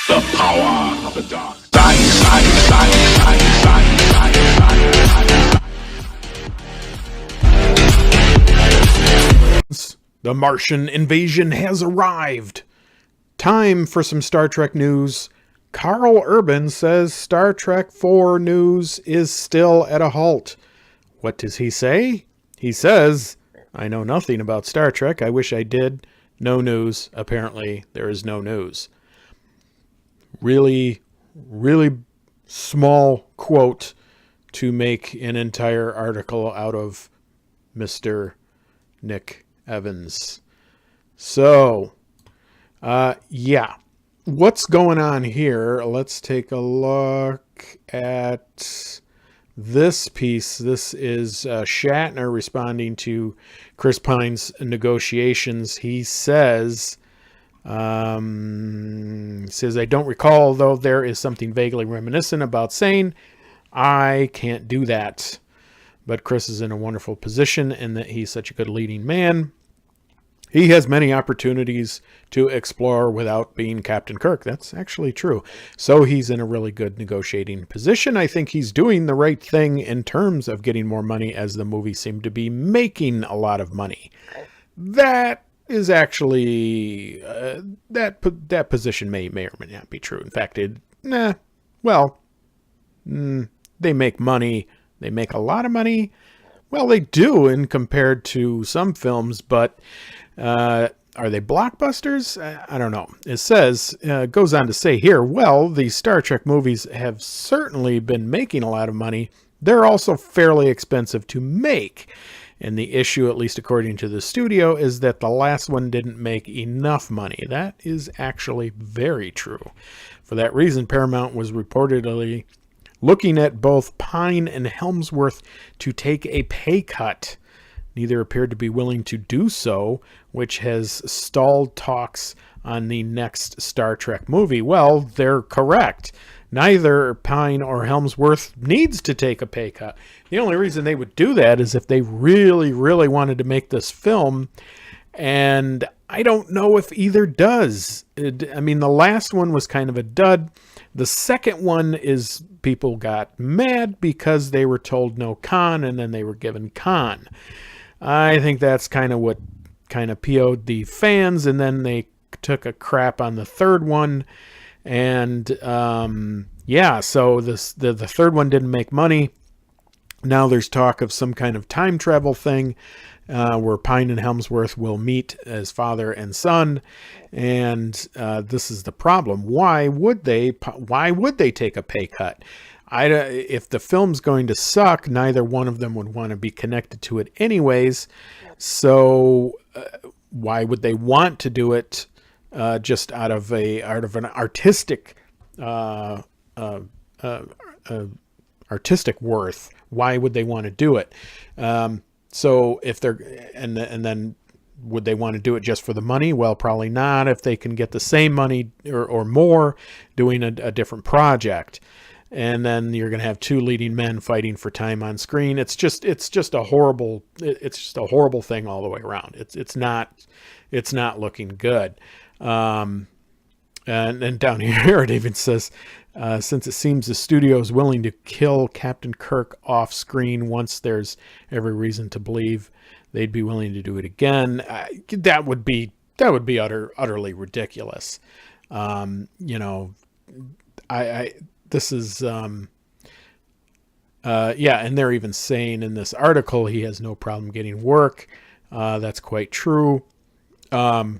The power of the dark. Science. The Martian invasion has arrived. Time for some Star Trek news. Carl Urban says Star Trek 4 news is still at a halt. What does he say? He says, I know nothing about Star Trek. I wish I did. No news. Apparently, there is no news. Really, really small quote to make an entire article out of Mr. Nick Evans. So, yeah. What's going on here? Let's take a look at this piece. This is Shatner responding to Chris Pine's negotiations. He says, I don't recall, though there is something vaguely reminiscent about saying, I can't do that. But Chris is in a wonderful position in that he's such a good leading man. He has many opportunities to explore without being Captain Kirk. That's actually true. So he's in a really good negotiating position. I think he's doing the right thing in terms of getting more money, as the movie seemed to be making a lot of money. That is actually, that position may or may not be true. In fact, they make money. They make a lot of money. Well, they do in compared to some films, but are they blockbusters? I don't know. It says, goes on to say here, well, the Star Trek movies have certainly been making a lot of money. They're also fairly expensive to make. And the issue, at least according to the studio, is that the last one didn't make enough money. That is actually very true. For that reason, Paramount was reportedly looking at both Pine and Helmsworth to take a pay cut. Neither appeared to be willing to do so, which has stalled talks on the next Star Trek movie. Well, they're correct. Neither Pine or Helmsworth needs to take a pay cut. The only reason they would do that is if they really, really wanted to make this film. And I don't know if either does. I mean, the last one was kind of a dud. The second one is people got mad because they were told no Khan and then they were given Khan. I think that's kind of what kind of PO'd the fans, and then they took a crap on the third one. And so the third one didn't make money. Now there's talk of some kind of time travel thing where Pine and Helmsworth will meet as father and son. And this is the problem. Why would they take a pay cut? If the film's going to suck, neither one of them would want to be connected to it anyways. So why would they want to do it just out of an artistic artistic worth? Why would they want to do it? So if they're and then would they want to do it just for the money? Well, probably not. If they can get the same money or more doing a different project, and then you're going to have two leading men fighting for time on screen. It's just a horrible thing all the way around. It's not looking good. And down here it even says, since it seems the studio is willing to kill Captain Kirk off screen once there's every reason to believe they'd be willing to do it again. That would be utterly ridiculous. This is, and they're even saying in this article, he has no problem getting work. That's quite true. So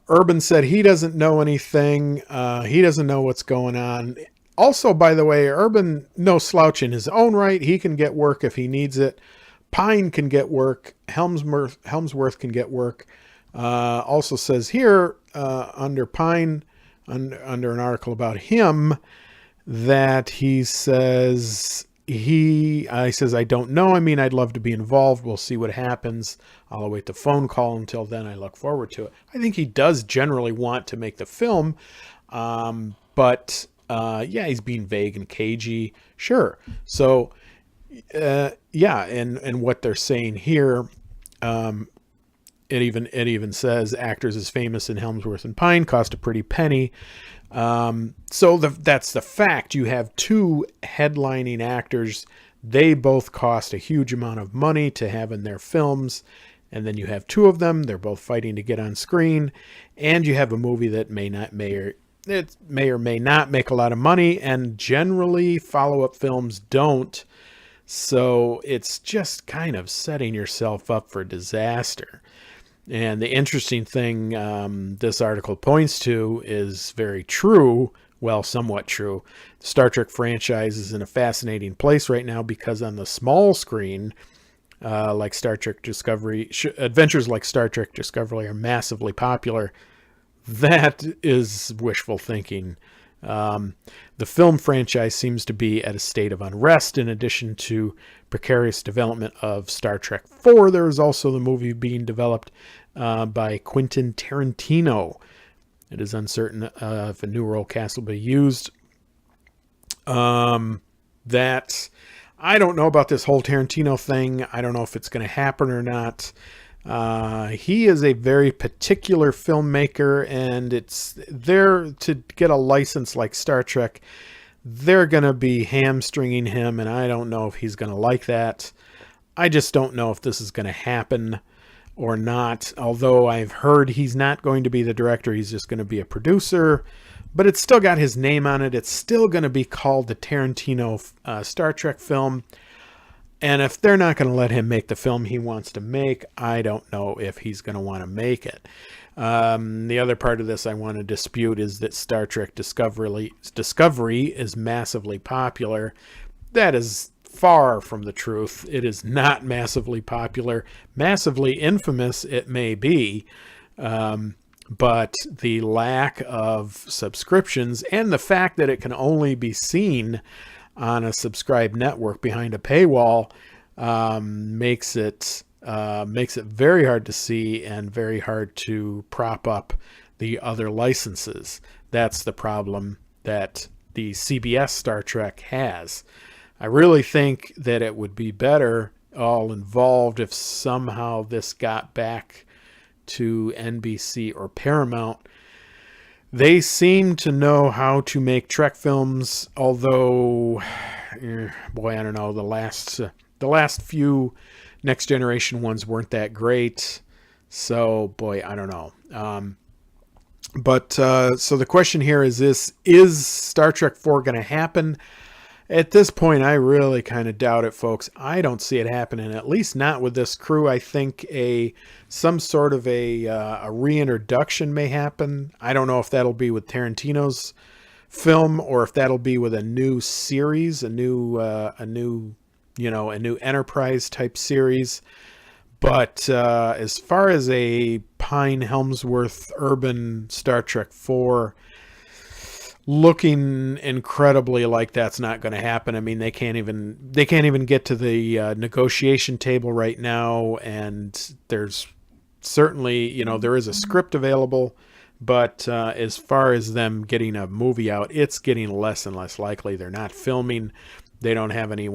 Urban said he doesn't know anything. He doesn't know what's going on. Also, by the way, Urban, no slouch in his own right. He can get work if he needs it. Pine can get work. Helmsworth can get work. Also says here, under Pine, under an article about him, that he says I don't know. I mean, I'd love to be involved. We'll see what happens. I'll await the phone call. Until then, I look forward to it. I think he does generally want to make the film. But he's being vague and cagey. Sure. So, and what they're saying here, it even says actors as famous in Helmsworth and Pine cost a pretty penny. So that's the fact. You have two headlining actors. They both cost a huge amount of money to have in their films. And then you have two of them. They're both fighting to get on screen. And you have a movie that may or may not make a lot of money. And generally follow-up films don't. So it's just kind of setting yourself up for disaster. And the interesting thing this article points to is very true, well, somewhat true. The Star Trek franchise is in a fascinating place right now because on the small screen, like Star Trek Discovery, adventures like Star Trek Discovery are massively popular. That is wishful thinking. The film franchise seems to be at a state of unrest. In addition to precarious development of Star Trek IV, there is also the movie being developed by Quentin Tarantino. It is uncertain if a new role cast will be used. That I don't know about this whole Tarantino thing. I don't know if it's going to happen or not. He is a very particular filmmaker, and it's there to get a license like Star Trek. They're going to be hamstringing him, and I don't know if he's going to like that. I just don't know if this is going to happen or not. Although I've heard he's not going to be the director, he's just going to be a producer. But it's still got his name on it. It's still going to be called the Tarantino Star Trek film. And if they're not going to let him make the film he wants to make, I don't know if he's going to want to make it. The other part of this I want to dispute is that Star Trek Discovery is massively popular. That is far from the truth. It is not massively popular. Massively infamous it may be. But the lack of subscriptions and the fact that it can only be seen on a subscribed network behind a paywall makes it very hard to see and very hard to prop up the other licenses. That's the problem that the CBS Star Trek has. I really think that it would be better all involved if somehow this got back to NBC or Paramount. They seem to know how to make Trek films, although, boy, I don't know, the last few Next Generation ones weren't that great. So, boy, I don't know. So the question here is this: is Star Trek IV going to happen? At this point, I really kind of doubt it, folks. I don't see it happening, at least not with this crew. I think some sort of a reintroduction may happen. I don't know if that'll be with Tarantino's film or if that'll be with a new series, a new Enterprise type series. But as far as a Pine Helmsworth urban Star Trek IV, looking incredibly like that's not going to happen. I mean, they can't even get to the negotiation table right now, and there's certainly, there is a script available, but as far as them getting a movie out, it's getting less and less likely. They're not filming. They don't have any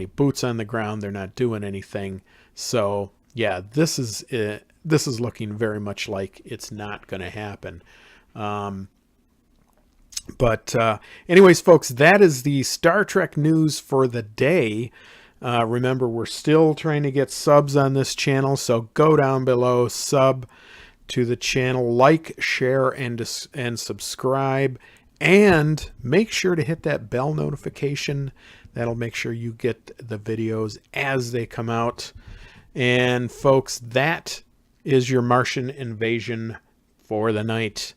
boots on the ground. They're not doing anything. So yeah, this is looking very much like it's not going to happen. But anyways, folks, that is the Star Trek news for the day. Remember, we're still trying to get subs on this channel, so go down below, sub to the channel, like, share, and subscribe, and make sure to hit that bell notification. That'll make sure you get the videos as they come out. And folks, that is your Martian invasion for the night.